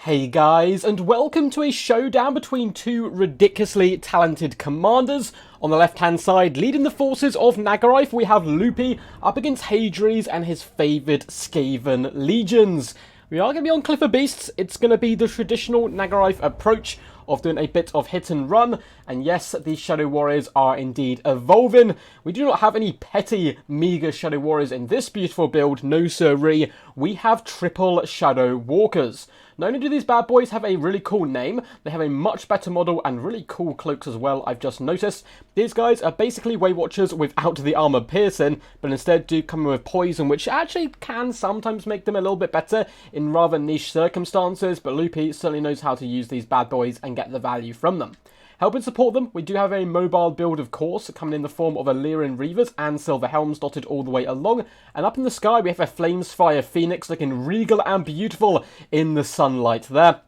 Hey guys, and welcome to a showdown between two ridiculously talented commanders. On the left-hand side, leading the forces of Nagarife, we have Loopy up against Hadres and his favoured Skaven legions. We are going to be on Cliff of Beasts. It's going to be the traditional Nagarife approach of doing a bit of hit and run. And yes, these Shadow Warriors are indeed evolving. We do not have any petty, meager Shadow Warriors in this beautiful build, no sirree. We have triple Shadow Walkers. Not only do these bad boys have a really cool name, they have a much better model and really cool cloaks as well, I've just noticed. These guys are basically Way Watchers without the armor piercing, but instead do come with poison, which actually can sometimes make them a little bit better in rather niche circumstances, but Loopy certainly knows how to use these bad boys and get the value from them. Helping support them, we do have a mobile build, of course, coming in the form of Illyrian Reavers and Silver Helms dotted all the way along. And up in the sky, we have a Flamesfire Phoenix looking regal and beautiful in the sunlight there.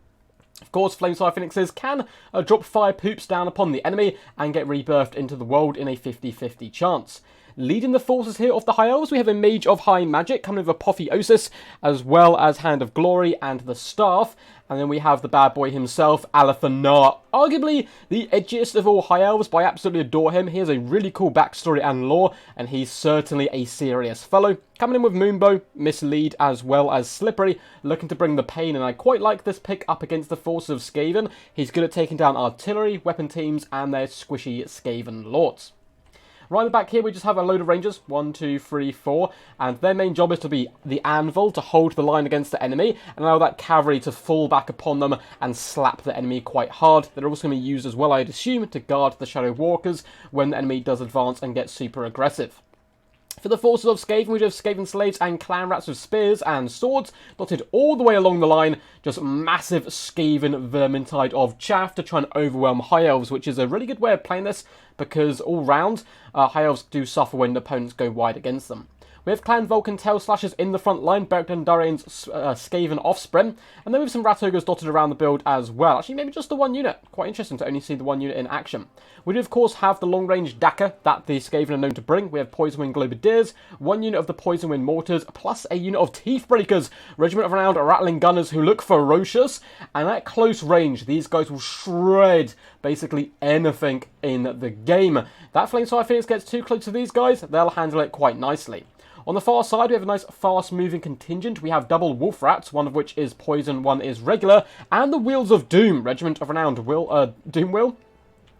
Of course, Flamesfire Phoenixes can drop fire poops down upon the enemy and get rebirthed into the world in a 50-50 chance. Leading the forces here of the High Elves, we have a Mage of High Magic coming with Apotheosis, as well as Hand of Glory and the Staff. And then we have the bad boy himself, Alathanar, arguably the edgiest of all High Elves, but I absolutely adore him. He has a really cool backstory and lore, and he's certainly a serious fellow. Coming in with Moonbow, Mislead, as well as Slippery, looking to bring the pain, and I quite like this pick up against the forces of Skaven. He's good at taking down artillery, weapon teams, and their squishy Skaven lords. Right in the back here, we just have a load of rangers, 1, 2, 3, 4, and their main job is to be the anvil, to hold the line against the enemy, and allow that cavalry to fall back upon them and slap the enemy quite hard. They're also going to be used as well, I'd assume, to guard the Shadow Walkers when the enemy does advance and get super aggressive. For the forces of Skaven, we have Skaven slaves and clan rats with spears and swords, dotted all the way along the line, just massive Skaven vermintide of chaff to try and overwhelm High Elves, which is a really good way of playing this, because all round, High Elves do suffer when opponents go wide against them. We have Clan Vulcan Tail Slashers in the front line, Beric Dondarrion's Skaven offspring, and then we have some Rat Ogres dotted around the build as well. Actually, maybe just the one unit. Quite interesting to only see the one unit in action. We do, of course, have the long-range Dagger that the Skaven are known to bring. We have Poison Wind Globadiers, one unit of the Poison Wind Mortars, plus a unit of Teeth Breakers, regiment of renowned Rattling Gunners who look ferocious, and at close range, these guys will shred basically anything in the game. That Flamesfire Phoenix gets too close to these guys, they'll handle it quite nicely. On the far side, we have a nice fast-moving contingent. We have double Wolf Rats, one of which is poison, one is regular, and the Wheels of Doom, regiment of renowned Doomwheel,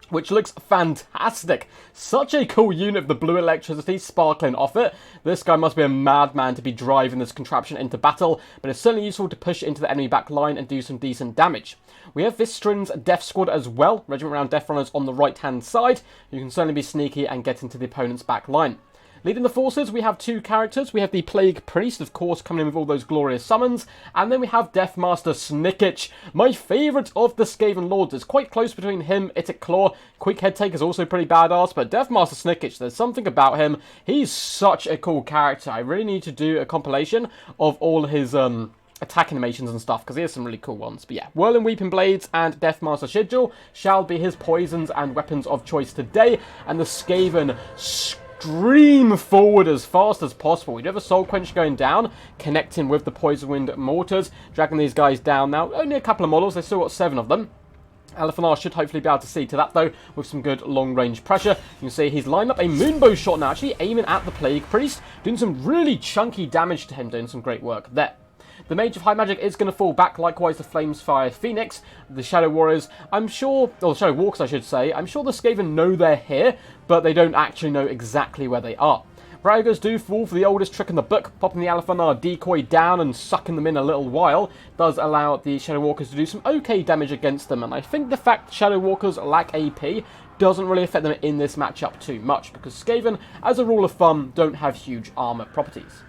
which looks fantastic. Such a cool unit of the blue electricity sparkling off it. This guy must be a madman to be driving this contraption into battle, but it's certainly useful to push into the enemy back line and do some decent damage. We have Vistrin's Death Squad as well, regiment around Death Runners on the right-hand side. You can certainly be sneaky and get into the opponent's back line. Leading the forces, we have two characters. We have the Plague Priest, of course, coming in with all those glorious summons. And then we have Deathmaster Snickich, my favourite of the Skaven Lords. It's quite close between him, Itic Claw. Quick Head Take is also pretty badass, but Deathmaster Snickich, there's something about him. He's such a cool character. I really need to do a compilation of all his attack animations and stuff, because he has some really cool ones. But yeah, Whirling Weeping Blades and Deathmaster Schedule shall be his poisons and weapons of choice today. And the Skaven stream forward as fast as possible. We do have a Soul Quench going down, connecting with the Poison Wind Mortars, dragging these guys down now. Only a couple of models, they've still got 7 of them. Alathanar should hopefully be able to see to that, though, with some good long-range pressure. You can see he's lined up a Moonbow shot now, actually aiming at the Plague Priest, doing some really chunky damage to him, doing some great work there. The Mage of High Magic is going to fall back, likewise the Flamesfire Phoenix. The Shadow Warriors, I'm sure, or the Shadow Walkers I should say, I'm sure the Skaven know they're here, but they don't actually know exactly where they are. Rat Ogres do fall for the oldest trick in the book, popping the Alathanar decoy down and sucking them in a little while does allow the Shadow Walkers to do some okay damage against them, and I think the fact Shadow Walkers lack AP doesn't really affect them in this matchup too much, because Skaven, as a rule of thumb, don't have huge armor properties.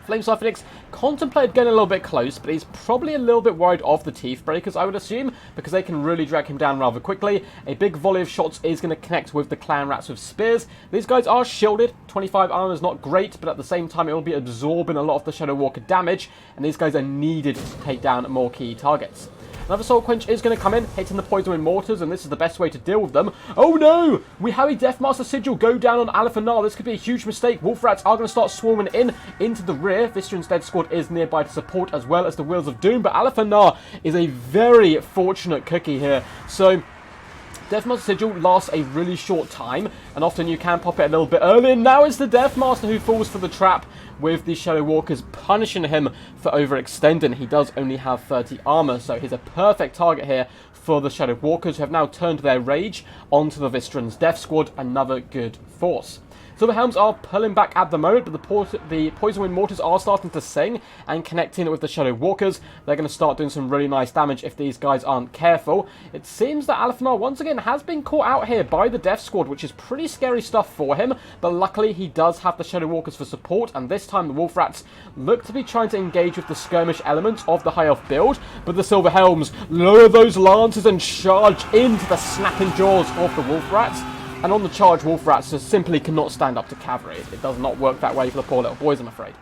Flamesfire Phoenix contemplated getting a little bit close, but he's probably a little bit worried of the Teeth Breakers, I would assume, because they can really drag him down rather quickly. A big volley of shots is going to connect with the Clan Rats with spears. These guys are shielded. 25 armor is not great, but at the same time, it will be absorbing a lot of the Shadow Walker damage, and these guys are needed to take down more key targets. Another Soul Quench is going to come in, hitting the Poison Wind Mortars, and this is the best way to deal with them. Oh no! We have a Deathmaster Sigil go down on Aliphanar. This could be a huge mistake. Wolf Rats are going to start swarming into the rear. Visceran's Dead Squad is nearby to support, as well as the Wheels of Doom, but Aliphanar is a very fortunate cookie here. So Deathmaster Sigil lasts a really short time, and often you can pop it a little bit early, and now it's the Deathmaster who falls for the trap, with the Shadow Walkers punishing him for overextending. He does only have 30 armor, so he's a perfect target here for the Shadow Walkers, who have now turned their rage onto the Visceran's Death Squad. Another good force. So the Helms are pulling back at the moment, but the Poison Wind Mortars are starting to sing and connecting with the Shadow Walkers. They're going to start doing some really nice damage if these guys aren't careful. It seems that Aliphanar once again has been caught out here by the Death Squad, which is pretty scary stuff for him, but luckily he does have the Shadow Walkers for support, and this time the Wolf Rats look to be trying to engage with the skirmish elements of the High Elf build, but the Silver Helms lower those lances and charge into the snapping jaws of the Wolf Rats. And on the charge, Wolf Rats just simply cannot stand up to cavalry. It does not work that way for the poor little boys, I'm afraid.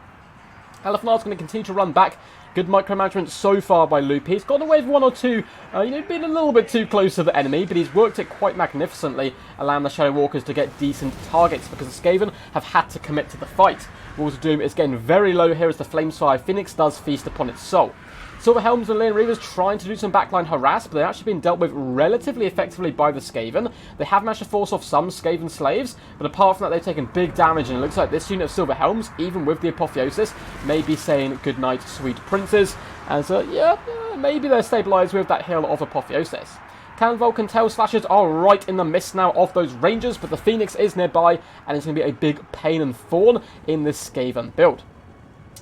Aliphanar's going to continue to run back. Good micromanagement so far by Loopy. He's gotten away with one or two, been a little bit too close to the enemy, but he's worked it quite magnificently, allowing the Shadow Walkers to get decent targets, because the Skaven have had to commit to the fight. Wheels of Doom is getting very low here as the Flamespire Phoenix does feast upon its soul. Silver Helms and Lane Reavers trying to do some backline harass, but they're actually being dealt with relatively effectively by the Skaven. They have managed to force off some Skaven slaves, but apart from that, they've taken big damage, and it looks like this unit of Silver Helms, even with the Apotheosis, may be saying goodnight, sweet princes, as, maybe they're stabilised with that hill of Apotheosis. Cannon Vulcan Tail Slashers are right in the midst now of those Rangers, but the Phoenix is nearby, and it's going to be a big pain and thorn in this Skaven build.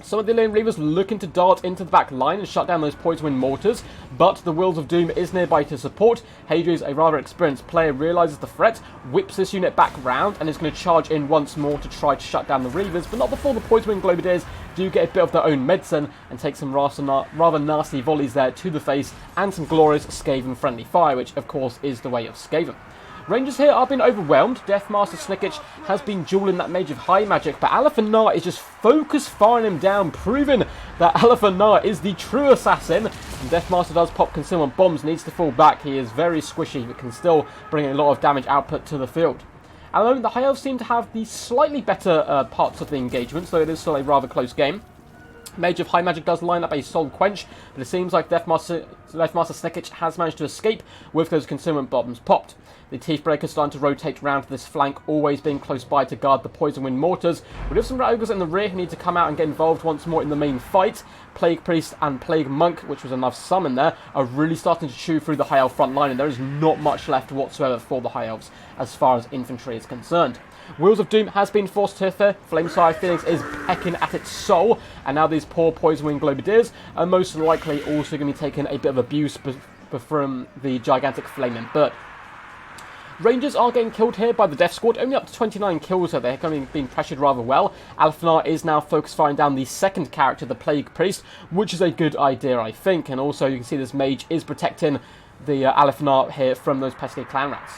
Some of the Lane Reavers looking to dart into the back line and shut down those Poison Wind Mortars, but the Wheels of Doom is nearby to support. Hadri's, a rather experienced player, realises the threat, whips this unit back round, and is going to charge in once more to try to shut down the Reavers, but not before the Poison Wind Globadiers do get a bit of their own medicine and take some rather nasty volleys there to the face, and some glorious Skaven-friendly fire, which of course is the way of Skaven. Rangers here are being overwhelmed. Deathmaster Snickich has been dueling that Mage of High Magic, but Aliphanar is just focus firing him down, proving that Aliphanar is the true assassin. And Deathmaster does pop concealment bombs, needs to fall back. He is very squishy, but can still bring a lot of damage output to the field. At the moment, the High Elves seem to have the slightly better parts of the engagement, so it is still a rather close game. Mage of High Magic does line up a Soul Quench, but it seems like Deathmaster Snickich has managed to escape with those concealment bombs popped. The Teethbreaker starting to rotate around to this flank, always being close by to guard the Poison Wind Mortars. We have some Rat Ogres in the rear who need to come out and get involved once more in the main fight. Plague Priest and Plague Monk, which was enough summon there, are really starting to chew through the High Elf front line, and there is not much left whatsoever for the High Elves as far as infantry is concerned. Wheels of Doom has been forced to here. Flamespire Phoenix is pecking at its soul, and now these poor Poison Wind Globadiers are most likely also going to be taking a bit of abuse from the gigantic Flaming Bird. Rangers are getting killed here by the Death Squad, only up to 29 kills, so they're kind of being pressured rather well. Aliphanar is now focus firing down the second character, the Plague Priest, which is a good idea, I think. And also you can see this mage is protecting the Aliphanar here from those pesky clan rats.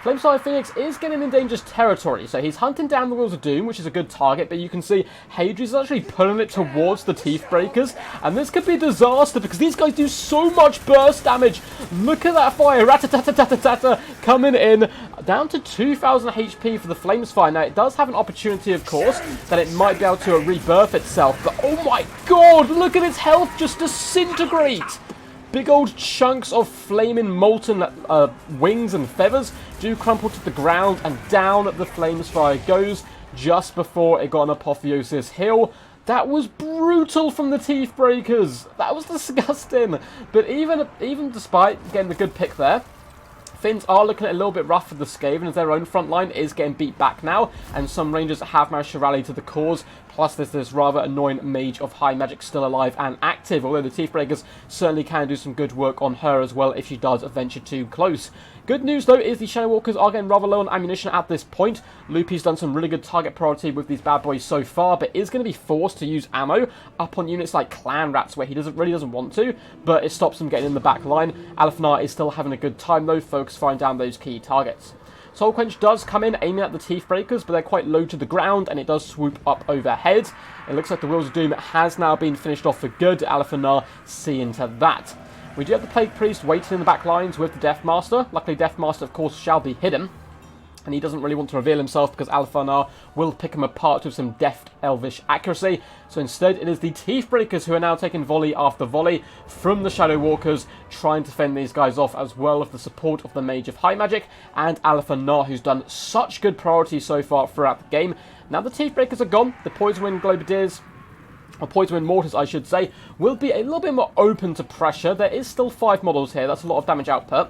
Flamespire Phoenix is getting in dangerous territory, so he's hunting down the Wheels of Doom, which is a good target, but you can see Hadri's actually pulling it towards the Teethbreakers, and this could be a disaster because these guys do so much burst damage. Look at that fire, rat-a-tat-a-tat-a-tat-a, coming in, down to 2,000 HP for the Flamespire. Now, it does have an opportunity, of course, that it might be able to rebirth itself, but oh my god, look at its health just disintegrate! Big old chunks of flaming molten wings and feathers do crumple to the ground, and down the Flamespire goes just before it got an Apotheosis hill. That was brutal from the Teethbreakers. That was disgusting. But even despite getting the good pick there, Finns are looking at a little bit rough for the Skaven as their own front line is getting beat back now, and some Rangers have managed to rally to the cause. Plus, there's this rather annoying Mage of High Magic still alive and active, although the Teethbreakers certainly can do some good work on her as well if she does venture too close. Good news, though, is the Shadow Walkers are getting rather low on ammunition at this point. Loopy's done some really good target priority with these bad boys so far, but is going to be forced to use ammo up on units like Clan Rats, where he really doesn't want to, but it stops him getting in the back line. Aliphanar is still having a good time, though, focus firing down those key targets. Soul Quench does come in, aiming at the Teethbreakers, but they're quite low to the ground, and it does swoop up overhead. It looks like the Wheels of Doom has now been finished off for good. Aliphanar seeing to that. We do have the Plague Priest waiting in the back lines with the Death Master. Luckily, Death Master, of course, shall be hidden. And he doesn't really want to reveal himself because Al-Fanar will pick him apart with some deft elvish accuracy. So instead, it is the Teethbreakers who are now taking volley after volley from the Shadow Walkers, trying to fend these guys off, as well as the support of the Mage of High Magic and Al-Fanar, who's done such good priority so far throughout the game. Now the Teethbreakers are gone, the Poison Wind Globadiers, or Poison Wind Mortars, I should say, will be a little bit more open to pressure. There is still 5 models here, that's a lot of damage output.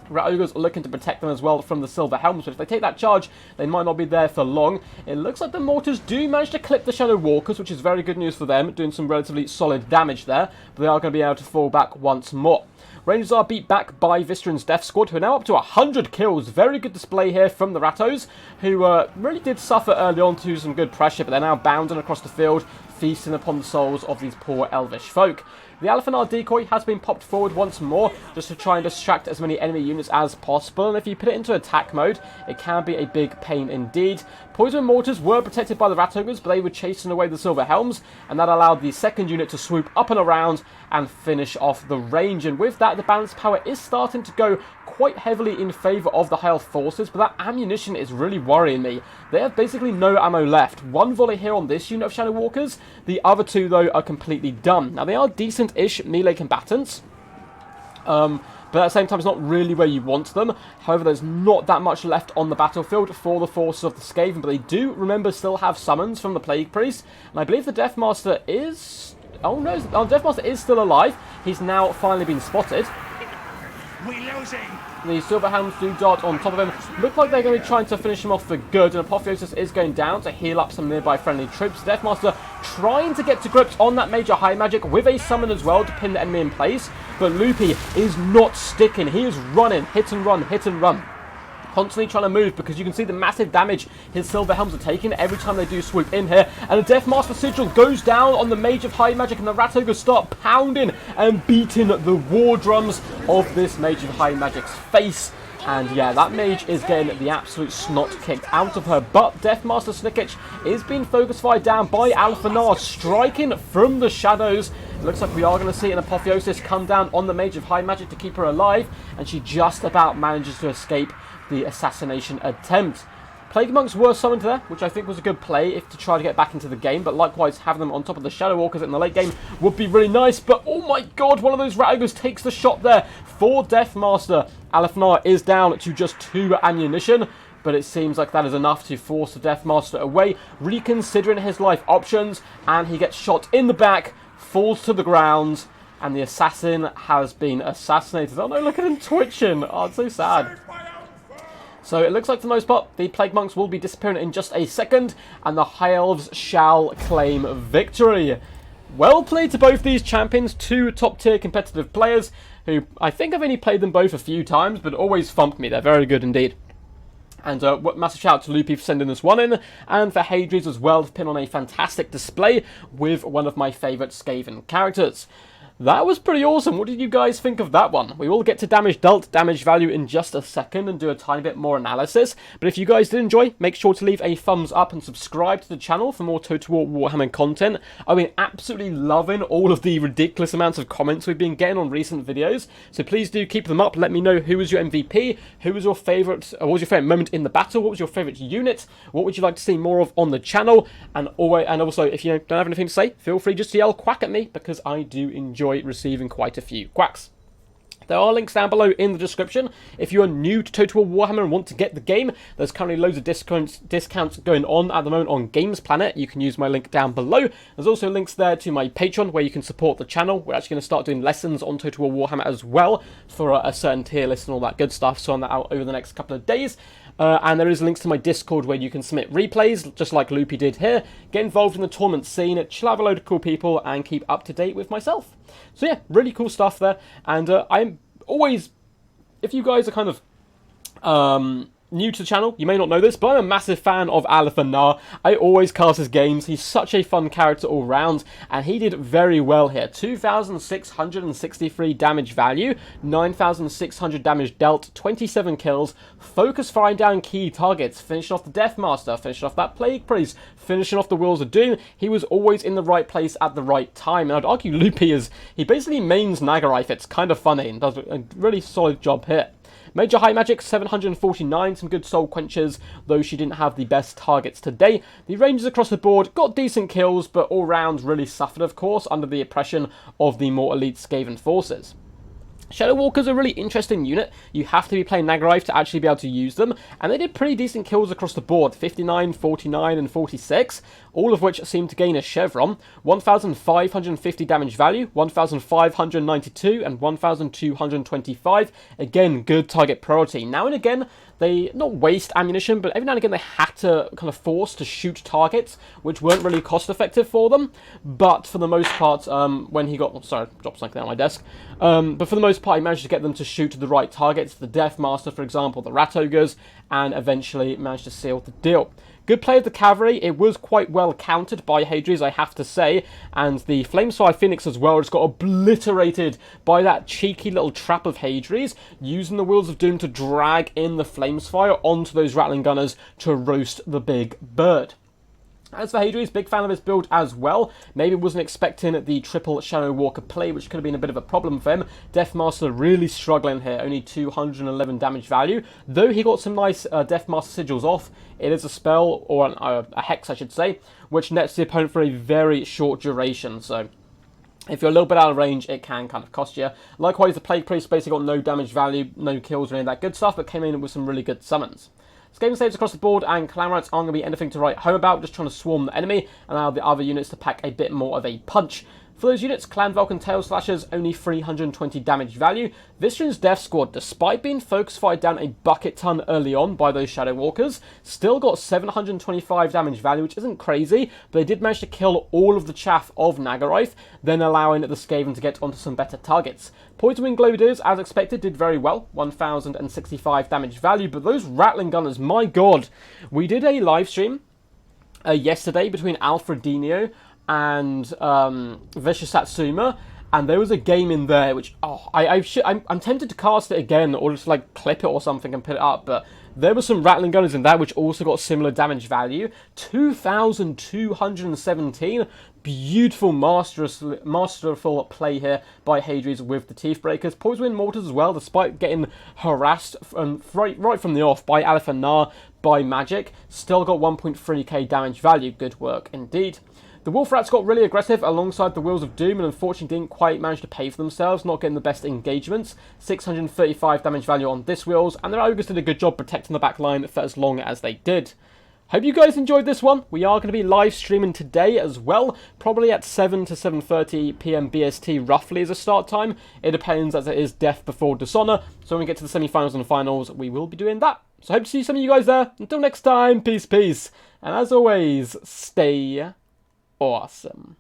Rat Ogres are looking to protect them as well from the Silver Helms, but if they take that charge, they might not be there for long. It looks like the Mortars do manage to clip the Shadow Walkers, which is very good news for them, doing some relatively solid damage there, but they are going to be able to fall back once more. Rangers are beat back by Vistron's Death Squad, who are now up to 100 kills. Very good display here from the Rattos, who really did suffer early on to some good pressure, but they're now bounding across the field, feasting upon the souls of these poor elvish folk. The Al-Fanar decoy has been popped forward once more, just to try and distract as many enemy units as possible, and if you put it into attack mode, it can be a big pain indeed. Poison Mortars were protected by the Rat Ogres, but they were chasing away the Silver Helms, and that allowed the second unit to swoop up and around and finish off the range. And with that, the balance power is starting to go quite heavily in favour of the High Elf forces, but that ammunition is really worrying me. They have basically no ammo left. 1 volley here on this unit of Shadow Walkers, the other 2 though are completely done. Now they are decent-ish melee combatants, but at the same time, it's not really where you want them. However, there's not that much left on the battlefield for the forces of the Skaven, but they do, remember, still have summons from the Plague Priest. And I believe the Death Master is... Oh no, the Death Master is still alive. He's now finally been spotted. We're losing. The Silver Helms do dart on top of him. Look like they're going to be trying to finish him off for good, and Apotheosis is going down to heal up some nearby friendly troops. Death Master trying to get to grips on that Major High Magic with a summon as well to pin the enemy in place, but Loopy is not sticking. He is running, hit and run, hit and run. Constantly trying to move because you can see the massive damage his Silver Helms are taking every time they do swoop in here. And the Death Master Sigil goes down on the Mage of High Magic, and the Rat Ogres start pounding and beating the war drums of this Mage of High Magic's face. And yeah, that mage is getting the absolute snot kicked out of her. But Death Master Snickich is being focus fired down by Al-Fanar, striking from the shadows. It looks like we are going to see an Apotheosis come down on the Mage of High Magic to keep her alive, and she just about manages to escape the assassination attempt. Plague Monks were summoned there, which I think was a good play if to try to get back into the game, but likewise having them on top of the Shadow Walkers in the late game would be really nice. But oh my god, one of those Rat Ogres takes the shot there for Death Master. Al-Fanar is down to just 2 ammunition, but it seems like that is enough to force the Death Master away, reconsidering his life options, and he gets shot in the back, falls to the ground, and the assassin has been assassinated. Oh no, look at him twitching. Oh, it's so sad. So it looks like for the most part, the Plague Monks will be disappearing in just a second, and the High Elves shall claim victory. Well played to both these champions, 2 top-tier competitive players, who I think I've only played them both a few times, but always thumped me. They're very good indeed. And massive shout out to Loopy for sending this one in, and for Hadri's as well to pin on a fantastic display with one of my favourite Skaven characters. That was pretty awesome. What did you guys think of that one? We will get to damage dealt, damage value in just a second and do a tiny bit more analysis. But if you guys did enjoy, make sure to leave a thumbs up and subscribe to the channel for more Total War Warhammer content. I've been absolutely loving all of the ridiculous amounts of comments we've been getting on recent videos. So please do keep them up. Let me know who was your MVP, who was your favourite, what was your favourite moment in the battle, what was your favourite unit, what would you like to see more of on the channel, and also if you don't have anything to say, feel free just to yell quack at me, because I do enjoy receiving quite a few quacks. There are links down below in the description. If you are new to Total War Warhammer and want to get the game, there's currently loads of discounts going on at the moment on Games Planet. You can use my link down below. There's also links there to my Patreon where you can support the channel. We're actually going to start doing lessons on Total War Warhammer as well for a certain tier list and all that good stuff. So on that out over the next couple of days. And there is links to my Discord where you can submit replays, just like Loopy did here, get involved in the tournament scene, chill out with a load of cool people, and keep up to date with myself. So yeah, really cool stuff there. And I'm always, if you guys are kind of new to the channel, you may not know this, but I'm a massive fan of Alpha. I always cast his games. He's such a fun character all round, and he did very well here. 2,663 damage value, 9,600 damage dealt, 27 kills, focus firing down key targets, finishing off the Deathmaster, finishing off that Plague Priest, finishing off the Wheels of Doom. He was always in the right place at the right time, and I'd argue Loopy is, he basically mains Nagarife. It's kind of funny and does a really solid job here. Major High Magic, 749, some good Soul Quenchers, though she didn't have the best targets today. The Rangers across the board got decent kills, but all round really suffered, of course, under the oppression of the more elite Skaven forces. Shadow Walker's a really interesting unit. You have to be playing Nagarife to actually be able to use them, and they did pretty decent kills across the board, 59, 49, and 46, all of which seem to gain a chevron, 1,550 damage value, 1,592, and 1,225. Again, good target priority. Now and again, they not waste ammunition, but every now and again they had to kind of force to shoot targets, which weren't really cost effective for them. But for the most part, when he got, sorry, dropped something on my desk. But for the most part, he managed to get them to shoot the right targets, the Deathmaster, for example, the Rat Ogres, and eventually managed to seal the deal. Good play of the cavalry. It was quite well countered by Hadri's, I have to say, and the Flamesfire Phoenix as well just got obliterated by that cheeky little trap of Hadri's, using the Wheels of Doom to drag in the Flamesfire onto those Rattling Gunners to roast the big bird. As for Hadri's, big fan of his build as well. Maybe wasn't expecting the triple Shadow Walker play, which could have been a bit of a problem for him. Deathmaster really struggling here, only 211 damage value. Though he got some nice Deathmaster sigils off, it is a spell, or a hex I should say, which nets the opponent for a very short duration, so if you're a little bit out of range, it can kind of cost you. Likewise, the Plague Priest basically got no damage value, no kills or any of that good stuff, but came in with some really good summons. Skaven saves across the board, and Climax aren't going to be anything to write home about, just trying to swarm the enemy and allow the other units to pack a bit more of a punch. For those units, Clan Vulcan Tail Slashers, only 320 damage value. Visceran's Death Squad, despite being focus fired down a bucket ton early on by those Shadow Walkers, still got 725 damage value, which isn't crazy, but they did manage to kill all of the chaff of Nagarife, then allowing the Skaven to get onto some better targets. Poison Wing Globaders, as expected, did very well, 1,065 damage value, but those Rattling Gunners, my god. We did a live stream yesterday between Alfredinho and Vicious Satsuma, and there was a game in there which, I'm tempted to cast it again, or just like clip it or something and put it up, but there were some Rattling Gunners in that which also got similar damage value, 2,217, beautiful masterful play here by Hadri's with the Teeth Breakers. Poison Wind Mortars as well, despite getting harassed right from the off by Alpha by magic, still got 1.3k damage value, good work indeed. The Wolf Rats got really aggressive alongside the Wheels of Doom and unfortunately didn't quite manage to pay for themselves, not getting the best engagements. 635 damage value on this Wheels, and their Ogres did a good job protecting the back line for as long as they did. Hope you guys enjoyed this one. We are going to be live streaming today as well, probably at 7 to 7:30 PM BST roughly as a start time. It depends, as it is Death Before Dishonor, so when we get to the semi-finals and finals, we will be doing that. So I hope to see some of you guys there. Until next time, peace, and as always, stay awesome.